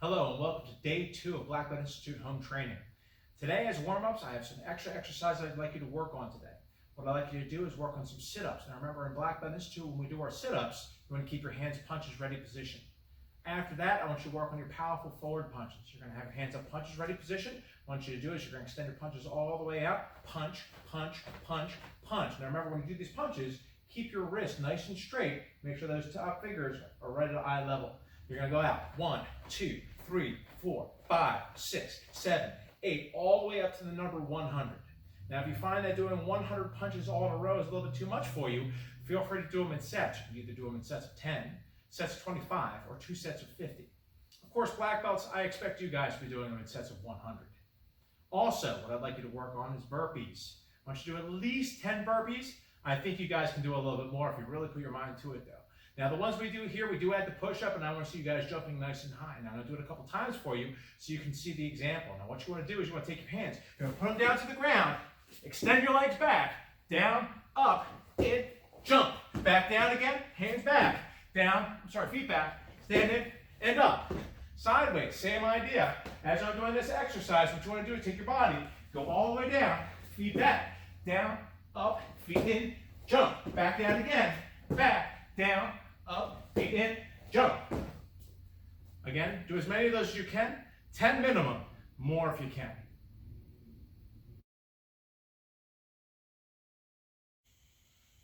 Hello and welcome to day 2 of Black Belt Institute home training. Today as warm-ups, I have some extra exercises I'd like you to work on today. What I'd like you to do is work on some sit-ups. Now remember, in Black Belt Institute, when we do our sit-ups, you want to keep your hands punches ready position. After that, I want you to work on your powerful forward punches. You're going to have your hands up punches ready position. What I want you to do is you're going to extend your punches all the way out. Punch, punch, punch, punch. Now remember, when you do these punches, keep your wrist nice and straight. Make sure those top fingers are right at eye level. You're going to go out. 1, 2, 3, 4, 5, 6, 7, 8, all the way up to the number 100. Now, if you find that doing 100 punches all in a row is a little bit too much for you, feel free to do them in sets. You can either do them in sets of 10, sets of 25, or 2 sets of 50. Of course, black belts, I expect you guys to be doing them in sets of 100. Also, what I'd like you to work on is burpees. I want you to do at least 10 burpees. I think you guys can do a little bit more if you really put your mind to it, though. Now, the ones we do here, we do add the push-up, and I want to see you guys jumping nice and high. Now, I'm going to do it a couple times for you so you can see the example. Now, what you want to do is you want to take your hands, you're going to put them down to the ground, extend your legs back, down, up, in, jump. Back down again, hands back, down, feet back, stand in, and up. Sideways, same idea. As I'm doing this exercise, what you want to do is take your body, go all the way down, feet back, down, up, feet in, jump. Back down again, back, down, up, feet in, jump. Again, do as many of those as you can, 10 minimum, more if you can.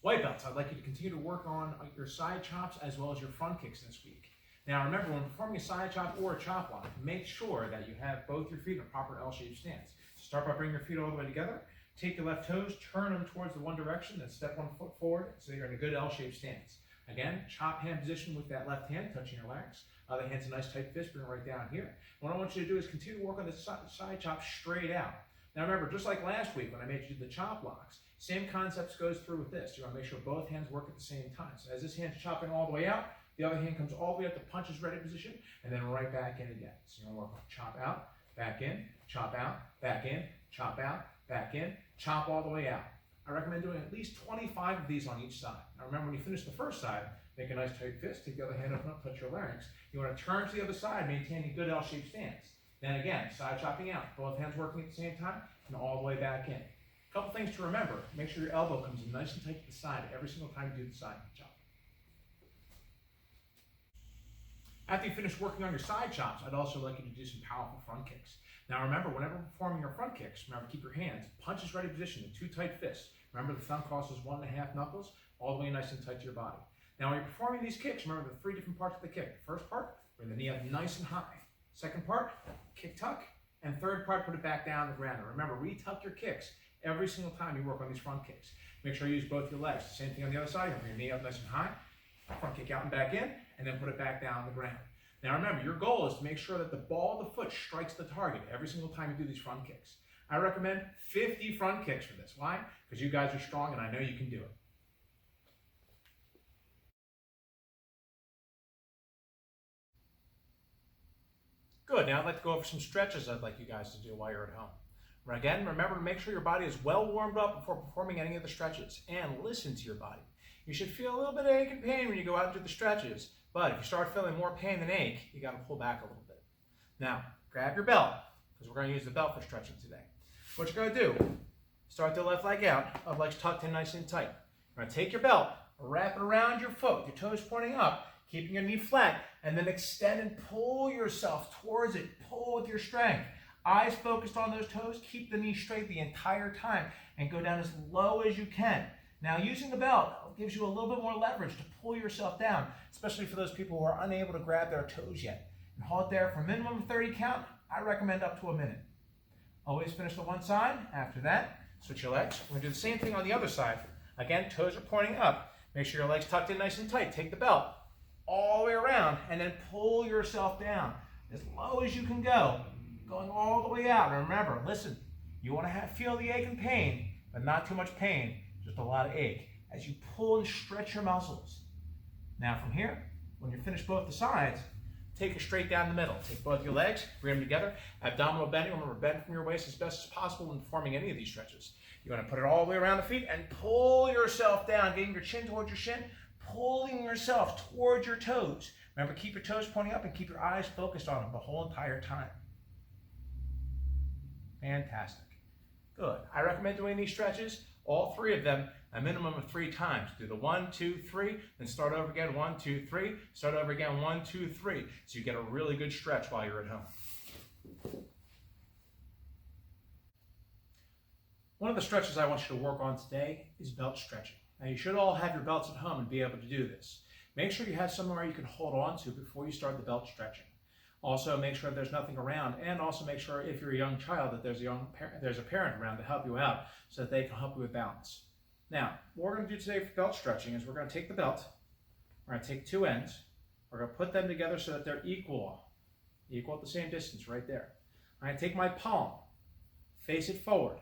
White belts, I'd like you to continue to work on your side chops as well as your front kicks this week. Now remember, when performing a side chop or a chop block, make sure that you have both your feet in a proper L-shaped stance. Start by bringing your feet all the way together, take your left toes, turn them towards the one direction, then step one foot forward so you're in a good L-shaped stance. Again, chop hand position with that left hand, touching your legs. Other hand's a nice tight fist, bring it right down here. What I want you to do is continue to work on the side chop straight out. Now remember, just like last week when I made you do the chop blocks, same concepts goes through with this. You want to make sure both hands work at the same time. So as this hand's chopping all the way out, the other hand comes all the way up to punches ready position, and then right back in again. So you're going to work on chop out, back in, chop out, back in, chop out, back in, chop all the way out. I recommend doing at least 25 of these on each side. Now remember, when you finish the first side, make a nice tight fist, take the other hand up, touch your larynx. You want to turn to the other side, maintaining a good L-shaped stance. Then again, side chopping out, both hands working at the same time, and all the way back in. A couple things to remember, make sure your elbow comes in nice and tight to the side every single time you do the side chop. After you finish working on your side chops, I'd also like you to do some powerful front kicks. Now remember, whenever performing your front kicks, remember keep your hands, punches ready position, and 2 tight fists. Remember the thumb crosses 1.5 knuckles, all the way nice and tight to your body. Now when you're performing these kicks, remember the 3 different parts of the kick. The first part, bring the knee up nice and high. Second part, kick tuck. And third part, put it back down on the ground. And remember, retuck your kicks every single time you work on these front kicks. Make sure you use both your legs. Same thing on the other side. Bring your knee up nice and high, front kick out and back in, and then put it back down on the ground. Now remember, your goal is to make sure that the ball of the foot strikes the target every single time you do these front kicks. I recommend 50 front kicks for this. Why? Because you guys are strong and I know you can do it. Good, now I'd like to go over some stretches I'd like you guys to do while you're at home. Again, remember to make sure your body is well warmed up before performing any of the stretches, and listen to your body. You should feel a little bit of ache and pain when you go out and do the stretches, but if you start feeling more pain than ache, you got to pull back a little bit. Now, grab your belt, because we're going to use the belt for stretching today. What you're going to do, start the left leg out, other leg's tucked in nice and tight. You're going to take your belt, wrap it around your foot, your toes pointing up, keeping your knee flat, and then extend and pull yourself towards it. Pull with your strength. Eyes focused on those toes, keep the knee straight the entire time, and go down as low as you can. Now, using the belt gives you a little bit more leverage to pull yourself down, especially for those people who are unable to grab their toes yet. And hold there for a minimum of 30 count. I recommend up to a minute. Always finish the one side. After that, switch your legs. We're going to do the same thing on the other side. Again, toes are pointing up. Make sure your legs tucked in nice and tight. Take the belt all the way around and then pull yourself down as low as you can go, going all the way out. And remember, listen, you want to feel the ache and pain, but not too much pain, just a lot of ache as you pull and stretch your muscles. Now from here, when you're finished both the sides, take it straight down the middle. Take both your legs, bring them together, abdominal bending. Remember, bend from your waist as best as possible when performing any of these stretches. You want to put it all the way around the feet and pull yourself down, getting your chin towards your shin, pulling yourself towards your toes. Remember, keep your toes pointing up and keep your eyes focused on them the whole entire time. Fantastic. Good. I recommend doing these stretches, all 3 of them, a minimum of 3 times. Do the 1, 2, 3, then start over again, 1, 2, 3, start over again, 1, 2, 3. So you get a really good stretch while you're at home. One of the stretches I want you to work on today is belt stretching. Now you should all have your belts at home and be able to do this. Make sure you have somewhere you can hold on to before you start the belt stretching. Also make sure there's nothing around, and also make sure if you're a young child that there's a parent around to help you out so that they can help you with balance. Now, what we're going to do today for belt stretching is we're going to take the belt, we're going to take 2 ends, we're going to put them together so that they're equal at the same distance right there. I'm going to take my palm, face it forward,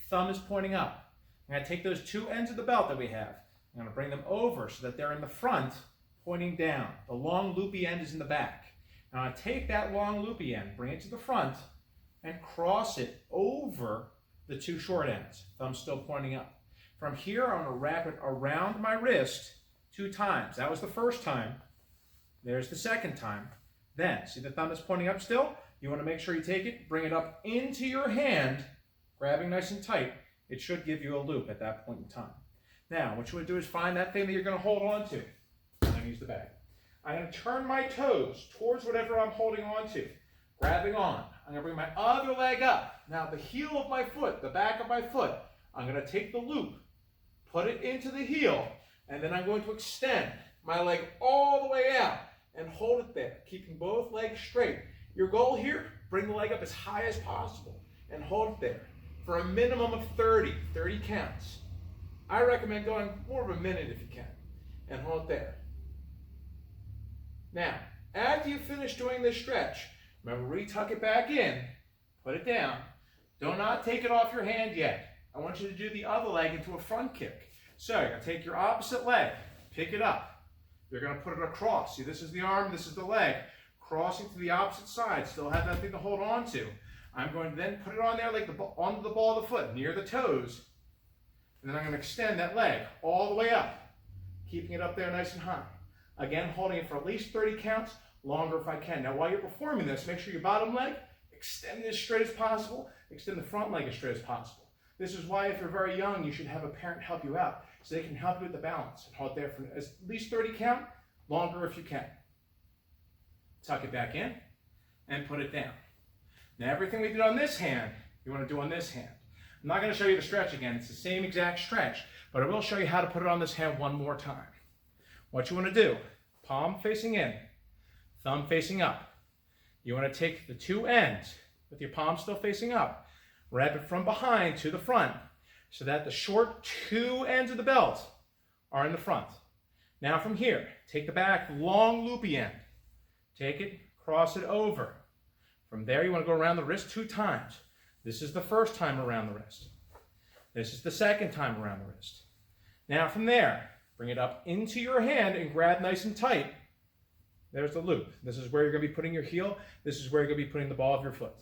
thumb is pointing up. I'm going to take those 2 ends of the belt that we have, I'm going to bring them over so that they're in the front, pointing down. The long loopy end is in the back. Now I take that long loopy end, bring it to the front, and cross it over the 2 short ends. Thumb still pointing up. From here, I'm going to wrap it around my wrist 2 times. That was the first time. There's the second time. Then, see the thumb is pointing up still? You want to make sure you take it, bring it up into your hand, grabbing nice and tight. It should give you a loop at that point in time. Now, what you want to do is find that thing that you're going to hold on to. I'm going to use the bag. I'm going to turn my toes towards whatever I'm holding on to, grabbing on. I'm going to bring my other leg up. Now the heel of my foot, the back of my foot, I'm going to take the loop, put it into the heel, and then I'm going to extend my leg all the way out and hold it there, keeping both legs straight. Your goal here, bring the leg up as high as possible and hold it there for a minimum of 30 counts. I recommend going more of a minute if you can, and hold it there. Now, after you finish doing this stretch, remember, retuck it back in, put it down. Do not take it off your hand yet. I want you to do the other leg into a front kick. So you're going to take your opposite leg, pick it up. You're going to put it across. See, this is the arm, this is the leg. Crossing to the opposite side, still have that thing to hold on to. I'm going to then put it on there like onto the ball of the foot, near the toes. And then I'm going to extend that leg all the way up, keeping it up there nice and high. Again, holding it for at least 30 counts, longer if I can. Now, while you're performing this, make sure your bottom leg, extend it as straight as possible, extend the front leg as straight as possible. This is why if you're very young, you should have a parent help you out, so they can help you with the balance. And hold there for at least 30 count, longer if you can. Tuck it back in, and put it down. Now, everything we did on this hand, you want to do on this hand. I'm not going to show you the stretch again. It's the same exact stretch, but I will show you how to put it on this hand one more time. What you want to do, palm facing in, thumb facing up. You want to take the 2 ends with your palm still facing up, wrap it from behind to the front so that the short 2 ends of the belt are in the front. Now from here, take the back long loopy end, take it, cross it over. From there you want to go around the wrist 2 times. This is the first time around the wrist. This is the second time around the wrist. Now from there, bring it up into your hand and grab nice and tight. There's the loop. This is where you're going to be putting your heel. This is where you're going to be putting the ball of your foot.